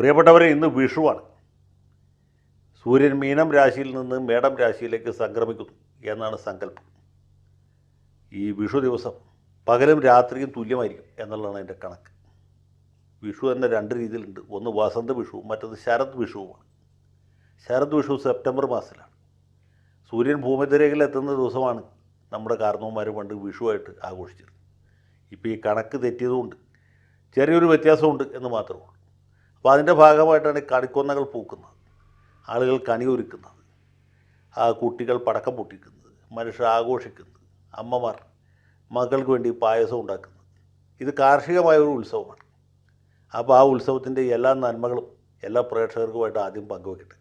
പ്രിയപ്പെട്ടവരെ, ഇന്ന് വിഷുവാണ്. സൂര്യൻ മീനം രാശിയിൽ നിന്ന് മേടം രാശിയിലേക്ക് സംക്രമിക്കുന്നു എന്നാണ് സങ്കല്പം. ഈ വിഷു ദിവസം പകലും രാത്രിയും തുല്യമായിരിക്കും എന്നുള്ളതാണ് എൻ്റെ കണക്ക്. വിഷു തന്നെ രണ്ട് രീതിയിലുണ്ട്. ഒന്ന് വസന്ത വിഷുവും മറ്റത് ശരത് വിഷുവുമാണ്. ശരത് വിഷു സെപ്റ്റംബർ മാസത്തിലാണ്. സൂര്യൻ ഭൂമധ്യരേഖയിൽ എത്തുന്ന ദിവസമാണ് നമ്മുടെ കാരണവന്മാർ പണ്ട് വിഷുവായിട്ട് ആഘോഷിച്ചത്. ഇപ്പോൾ ഈ കണക്ക് തെറ്റിയതുകൊണ്ട് ചെറിയൊരു വ്യത്യാസമുണ്ട് എന്ന് മാത്രമേ ഉള്ളൂ. അപ്പോൾ അതിൻ്റെ ഭാഗമായിട്ടാണ് കണിക്കൊന്നകൾ പൂക്കുന്നത്, ആളുകൾ കണി ഒരുക്കുന്നത്, കുട്ടികൾ പടക്കം പൊട്ടിക്കുന്നത്, മനുഷ്യർ ആഘോഷിക്കുന്നത്, അമ്മമാർ മക്കൾക്ക് വേണ്ടി പായസം ഉണ്ടാക്കുന്നത്. ഇത് കാർഷികമായ ഒരു ഉത്സവമാണ്. അപ്പോൾ ആ ഉത്സവത്തിൻ്റെ എല്ലാ നന്മകളും എല്ലാ പ്രേക്ഷകർക്കുമായിട്ട് ആദ്യം പങ്കുവയ്ക്കട്ടെ.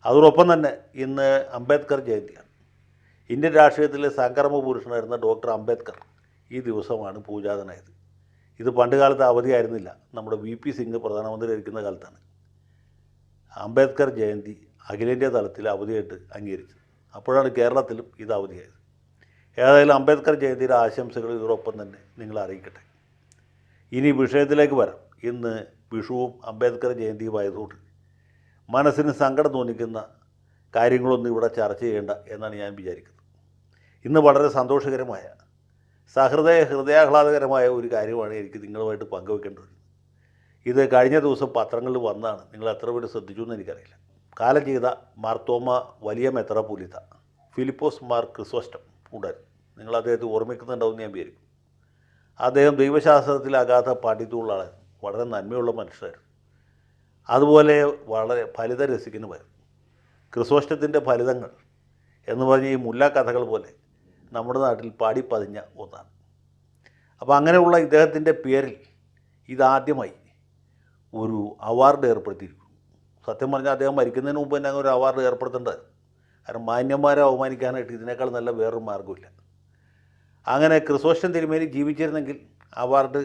അതോടൊപ്പം തന്നെ ഇന്ന് അംബേദ്കർ ജയന്തിയാണ്. ഇന്ത്യൻ രാഷ്ട്രീയത്തിലെ സംക്രമ പുരുഷനായിരുന്ന ഡോക്ടർ അംബേദ്കർ ഈ ദിവസമാണ് പൂജാതനായത്. ഇത് പണ്ട് കാലത്ത് അവധിയായിരുന്നില്ല. നമ്മുടെ വി.പി. സിംഗ് പ്രധാനമന്ത്രി ആയിരിക്കുന്ന കാലത്താണ് അംബേദ്കർ ജയന്തി അഖിലേന്ത്യാ തലത്തിൽ അവധിയായിട്ട് അംഗീകരിച്ചത്. അപ്പോഴാണ് കേരളത്തിലും ഇത് അവധിയായത്. ഏതായാലും അംബേദ്കർ ജയന്തിയുടെ ആശംസകൾ ഇതോടൊപ്പം തന്നെ നിങ്ങളെ അറിയിക്കട്ടെ. ഇനി വിഷയത്തിലേക്ക് വരാം. ഇന്ന് വിഷുവും അംബേദ്കർ ജയന്തിയുമായതുകൊണ്ട് മനസ്സിന് സങ്കടം തോന്നിക്കുന്ന കാര്യങ്ങളൊന്നും ഇവിടെ ചർച്ച ചെയ്യേണ്ട എന്നാണ് ഞാൻ വിചാരിക്കുന്നത്. ഇന്ന് വളരെ സന്തോഷകരമായ ഹൃദയാഹ്ലാദകരമായ ഒരു കാര്യമാണ് എനിക്ക് നിങ്ങളുമായിട്ട് പങ്കുവെക്കേണ്ടത്. ഇത് കഴിഞ്ഞ ദിവസം പത്രങ്ങളിൽ വന്നതാണ്. നിങ്ങൾ എത്ര പേര് ശ്രദ്ധിച്ചു എന്ന് എനിക്കറിയില്ല. കാലം ചെയ്ത മാർത്തോമ വലിയ മെത്രാപ്പൊലീത്ത ഫിലിപ്പോസ് മാർ ക്രിസോസ്റ്റം ഉണ്ടായിരുന്നു. നിങ്ങൾ അദ്ദേഹത്തെ ഓർമ്മിക്കുന്നുണ്ടാവും ഞാൻ വിചാരിക്കും. അദ്ദേഹം ദൈവശാസ്ത്രത്തിൽ അഗാധ പാണ്ഡിത്യമുള്ള ആളായിരുന്നു. വളരെ നന്മയുള്ള മനുഷ്യരായിരുന്നു. അതുപോലെ വളരെ ഫലിത രസിക്കുന്നവരായിരുന്നു. ക്രിസോസ്റ്റത്തിൻ്റെ ഫലിതങ്ങൾ എന്ന് പറഞ്ഞ ഈ മുല്ല കഥകൾ പോലെ നമ്മുടെ നാട്ടിൽ പാടിപ്പതിഞ്ഞ ഒന്നാണ്. അപ്പോൾ അങ്ങനെയുള്ള ഇദ്ദേഹത്തിൻ്റെ പേരിൽ ഇതാദ്യമായി ഒരു അവാർഡ് ഏർപ്പെടുത്തിയിരിക്കുന്നു. സത്യം പറഞ്ഞാൽ അദ്ദേഹം മരിക്കുന്നതിന് മുമ്പ് തന്നെ ഒരു അവാർഡ് ഏർപ്പെടുത്തേണ്ടത്. കാരണം മാന്യന്മാരെ അവമാനിക്കാനായിട്ട് ഇതിനേക്കാൾ നല്ല വേറൊരു മാർഗ്ഗമില്ല. അങ്ങനെ ക്രിസോസ്റ്റം തിരുമേനി ജീവിച്ചിരുന്നെങ്കിൽ അവാർഡ്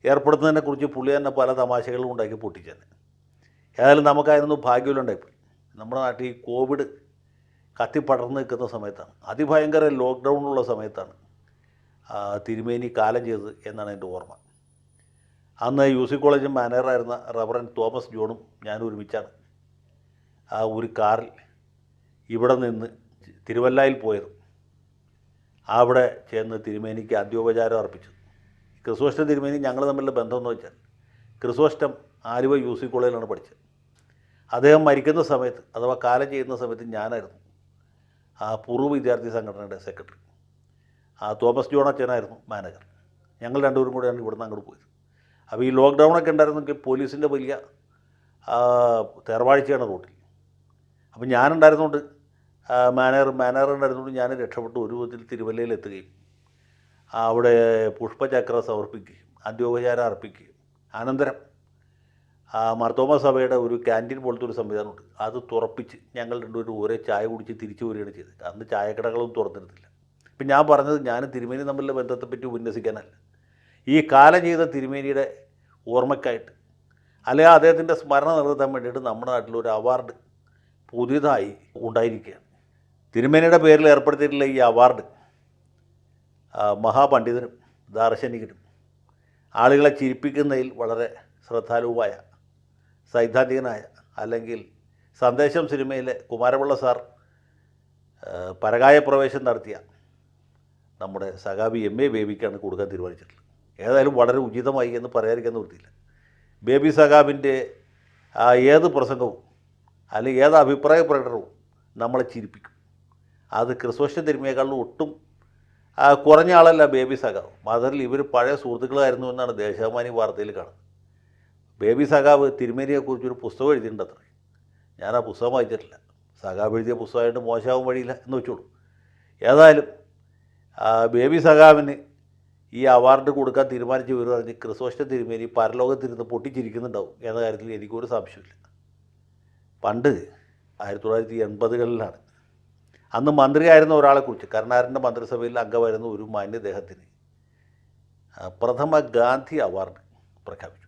ഏർപ്പെടുത്തുന്നതിനെക്കുറിച്ച് പുള്ളി തന്നെ പല തമാശകളും ഉണ്ടാക്കി പൊട്ടിച്ചെന്നെ. ഏതായാലും നമുക്കായിരുന്നു ഭാഗ്യമില്ലുണ്ടായിപ്പോയി. നമ്മുടെ നാട്ടിൽ ഈ കോവിഡ് കത്തിപ്പടർന്ന് നിൽക്കുന്ന സമയത്താണ്, അതിഭയങ്കര ലോക്ക്ഡൗണുള്ള സമയത്താണ് തിരുമേനി കാലം ചെയ്തത് എന്നാണ് എൻ്റെ ഓർമ്മ. അന്ന് UC കോളേജ് മാനേജറായിരുന്ന റവറൻ തോമസ് ജോണും ഞാനും ഒരുമിച്ചാണ് ഒരു കാറിൽ ഇവിടെ നിന്ന് തിരുവല്ലയിൽ പോയത്. അവിടെ ചെന്ന് തിരുമേനിക്ക് അന്ത്യോപചാരം അർപ്പിച്ചു. ക്രിസോസ്റ്റം തിരുമേനി ഞങ്ങൾ തമ്മിലുള്ള ബന്ധമെന്ന് വെച്ചാൽ ക്രിസോസ്റ്റം ആലുവ UC കോളേജിലാണ് പഠിച്ചത്. അദ്ദേഹം മരിക്കുന്ന സമയത്ത് അഥവാ കാലം ചെയ്യുന്ന സമയത്ത് ഞാനായിരുന്നു പൂർവ്വ വിദ്യാർത്ഥി സംഘടനയുടെ സെക്രട്ടറി. തോമസ് ജോൺ അച്ഛനായിരുന്നു മാനേജർ. ഞങ്ങൾ രണ്ടുപേരും കൂടെയാണ് ഇവിടുന്ന് അങ്ങോട്ട് പോയത്. അപ്പോൾ ഈ ലോക്ക്ഡൗണൊക്കെ ഉണ്ടായിരുന്നെങ്കിൽ പോലീസിൻ്റെ വലിയ തേർവാഴ്ചയാണ് റോട്ടിൽ. അപ്പോൾ ഞാനുണ്ടായിരുന്നുകൊണ്ട് മാനേജർ ഉണ്ടായിരുന്നുകൊണ്ട് ഞാൻ രക്ഷപ്പെട്ടു ഒരു വിധത്തിൽ തിരുവല്ലയിൽ എത്തുകയും അവിടെ പുഷ്പചക്ര സമർപ്പിക്കുകയും അന്ത്യോപചാരം അർപ്പിക്കുകയും അനന്തരം മാർത്തോമ സഭയുടെ ഒരു ക്യാൻറ്റീൻ പോലത്തെ ഒരു സംവിധാനമുണ്ട്. അത് തുറപ്പിച്ച് ഞങ്ങൾ രണ്ടുപേരും ഒരേ ചായ കുടിച്ച് തിരിച്ചു വരികയാണ് ചെയ്തത്. അന്ന് ചായക്കടകളൊന്നും തുറന്നിരുന്നില്ല. ഇപ്പം ഞാൻ പറഞ്ഞത് ഞാനും തിരുമേനി തമ്മിലുള്ള ബന്ധത്തെപ്പറ്റി ഉപന്യസിക്കാനല്ല. ഈ കാലം ചെയ്ത തിരുമേനിയുടെ ഓർമ്മയ്ക്കായിട്ട് അല്ലെങ്കിൽ അദ്ദേഹത്തിൻ്റെ സ്മരണ നിലനിർത്താൻ വേണ്ടിയിട്ട് നമ്മുടെ നാട്ടിലൊരു അവാർഡ് പുതിയതായി ഉണ്ടായിരിക്കുകയാണ്. തിരുമേനിയുടെ പേരിൽ ഏർപ്പെടുത്തിയിട്ടുള്ള ഈ അവാർഡ് മഹാപണ്ഡിതനും ദാർശനികനും ആളുകളെ ചിരിപ്പിക്കുന്നതിൽ വളരെ ശ്രദ്ധാലുവായ സൈദ്ധാന്തികനായ അല്ലെങ്കിൽ സന്ദേശം സിനിമയിലെ കുമാരപിള്ള സാർ പരകായ പ്രവേശം നടത്തിയ നമ്മുടെ സഖാബി MA ബേബിക്കാണ് കൊടുക്കാൻ തീരുമാനിച്ചിട്ടുള്ളത്. ഏതായാലും വളരെ ഉചിതമായി എന്ന് പറയാതിരിക്കാൻ നിവൃത്തിയില്ല. ബേബി സഖാബിൻ്റെ ഏത് പ്രസംഗവും അല്ലെങ്കിൽ ഏത് അഭിപ്രായ പ്രകടനവും നമ്മളെ ചിരിപ്പിക്കും. അത് ക്രിസോസ്റ്റം തിരുമേനിയേക്കാളും ഒട്ടും കുറഞ്ഞ ആളല്ല ബേബി സഖാവ്. മാത്രമല്ല ഇവർ പഴയ സുഹൃത്തുക്കളായിരുന്നു എന്നാണ് ദേശാഭിമാനി വാർത്തയിൽ കാണുന്നത്. ബേബി സഖാവ് തിരുമേനിയെക്കുറിച്ചൊരു പുസ്തകം എഴുതിയിട്ടുണ്ട് അത്രേ. ഞാൻ ആ പുസ്തകം വായിച്ചിട്ടില്ല. സഖാവ് എഴുതിയ പുസ്തകമായിട്ട് മോശമാവും വഴിയില്ല എന്ന് വെച്ചോളൂ. ഏതായാലും ബേബി സഖാവിന് ഈ അവാർഡ് കൊടുക്കാൻ തീരുമാനിച്ച് വരും പറഞ്ഞ് ക്രിസോസ്റ്റം തിരുമേനി പരലോകത്തിരുന്ന് പൊട്ടിച്ചിരിക്കുന്നുണ്ടാവും എന്ന കാര്യത്തിൽ എനിക്കൊരു സംശയമില്ല. പണ്ട് 1980കളിലാണ് അന്ന് മന്ത്രിയായിരുന്ന ഒരാളെക്കുറിച്ച് കരുണാകരൻ്റെ മന്ത്രിസഭയിൽ അംഗമായിരുന്ന ഒരു മാന്യദേഹത്തിന് പ്രഥമ ഗാന്ധി അവാർഡ് പ്രഖ്യാപിച്ചു.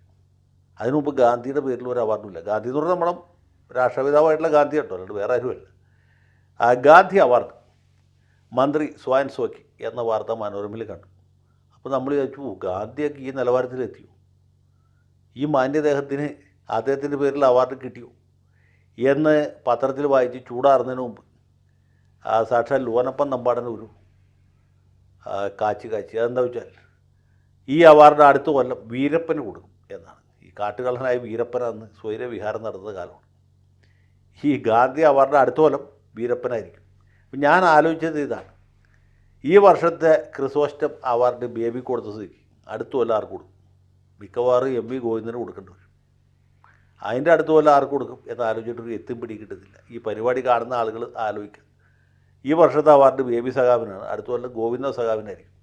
അതിനു മുമ്പ് ഗാന്ധിയുടെ പേരിൽ ഒരു അവാർഡുമില്ല. ഗാന്ധി എന്ന് പറഞ്ഞാൽ നമ്മുടെ രാഷ്ട്രപിതാവായിട്ടുള്ള ഗാന്ധി കേട്ടോ, അല്ലാണ്ട് വേറെ ആരുമല്ല. ഗാന്ധി അവാർഡ് മന്ത്രി സ്വയൻ സോക്കി എന്ന വാർത്ത മനോരമയിൽ കണ്ടു. അപ്പോൾ നമ്മൾ വിചാരിച്ചു, ഗാന്ധിയൊക്കെ ഈ നിലവാരത്തിലെത്തിയോ? ഈ മാന്യദേഹത്തിന് അദ്ദേഹത്തിൻ്റെ പേരിൽ അവാർഡ് കിട്ടിയോ എന്ന് പത്രത്തിൽ വായിച്ച് ചൂടാറുന്നതിന് മുമ്പ് സാക്ഷാൽ ലോനപ്പൻ നമ്പാടൻ ഒരു കാച്ചി അതെന്താ വെച്ചാൽ ഈ അവാർഡ് അടുത്ത കൊല്ലം വീരപ്പന് കൊടുക്കും എന്നാണ്. ഈ കാട്ടുകള്ളനായ വീരപ്പൻ അന്ന് സ്വൈരവിഹാരം നടന്ന കാലമാണ്. ഈ ഗാന്ധി അവാർഡ് അടുത്ത കൊല്ലം വീരപ്പനായിരിക്കും. അപ്പം ഞാൻ ആലോചിച്ചത് ഇതാണ്, ഈ വർഷത്തെ ക്രിസോസ്റ്റം അവാർഡ് ബേബി കൊടുത്ത സ്ഥിതിക്ക് അടുത്ത കൊല്ലം ആർക്ക് കൊടുക്കും? മിക്കവാറും എം വി ഗോവിന്ദന് കൊടുക്കേണ്ടി വരും. അതിൻ്റെ അടുത്ത കൊല്ലം ആർക്ക് കൊടുക്കും എന്ന് ആലോചിച്ചിട്ടൊരു എത്തും പിടി കിട്ടുന്നില്ല. ഈ പരിപാടി കാണുന്ന ആളുകൾ ആലോചിക്കുക. ഈ വർഷത്തെ അവാർഡ് ബേബി സഖാവിനാണ്, അടുത്ത കൊല്ലം ഗോവിന്ദ സഖാവിനായിരിക്കും.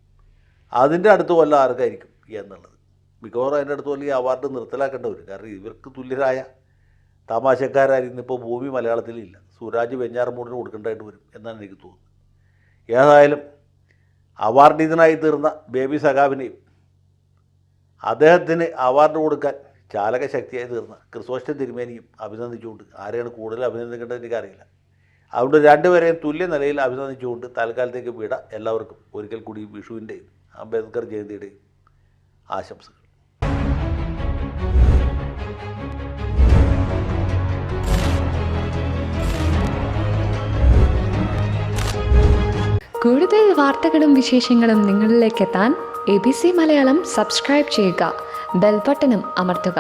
അതിൻ്റെ അടുത്ത കൊല്ലം ആർക്കായിരിക്കും എന്നുള്ളത് മിക്കവാറും അതിൻ്റെ അടുത്ത കൊല്ലം ഈ അവാർഡ് നിർത്തലാക്കേണ്ടി വരും. കാരണം ഇവർക്ക് തുല്യരായ തമാശക്കാരായിരുന്നു ഇപ്പോൾ ഭൂമി മലയാളത്തിലില്ല. സുരാജ് വെഞ്ഞാറമൂടിന് കൊടുക്കേണ്ടതായിട്ട് വരും എന്നാണ് എനിക്ക് തോന്നുന്നത്. ഏതായാലും അവാർഡിതനായി തീർന്ന ബേബി സഖാവിനെയും അദ്ദേഹത്തിന് അവാർഡ് കൊടുക്കാൻ ചാലകശക്തിയായി തീർന്ന ക്രിസോസ്റ്റം തിരുമേനിയും അഭിനന്ദിച്ചുകൊണ്ട്, ആരെയാണ് കൂടുതൽ അഭിനന്ദിക്കേണ്ടത് എനിക്കറിയില്ല, അതുകൊണ്ട് രണ്ടുപേരെയും തുല്യ നിലയിൽ അഭിനന്ദിച്ചുകൊണ്ട് തൽക്കാലത്തേക്ക് വിട. എല്ലാവർക്കും ഒരിക്കൽ കൂടി വിഷുവിൻ്റെയും അംബേദ്കർ ജയന്തിയുടെയും ആശംസകൾ. കൂടുതൽ വാർത്തകളും വിശേഷങ്ങളും നിങ്ങളിലേക്ക് എത്താൻ ABC മലയാളം സബ്സ്ക്രൈബ് ചെയ്യുക, ബെൽ ബട്ടണും അമർത്തുക.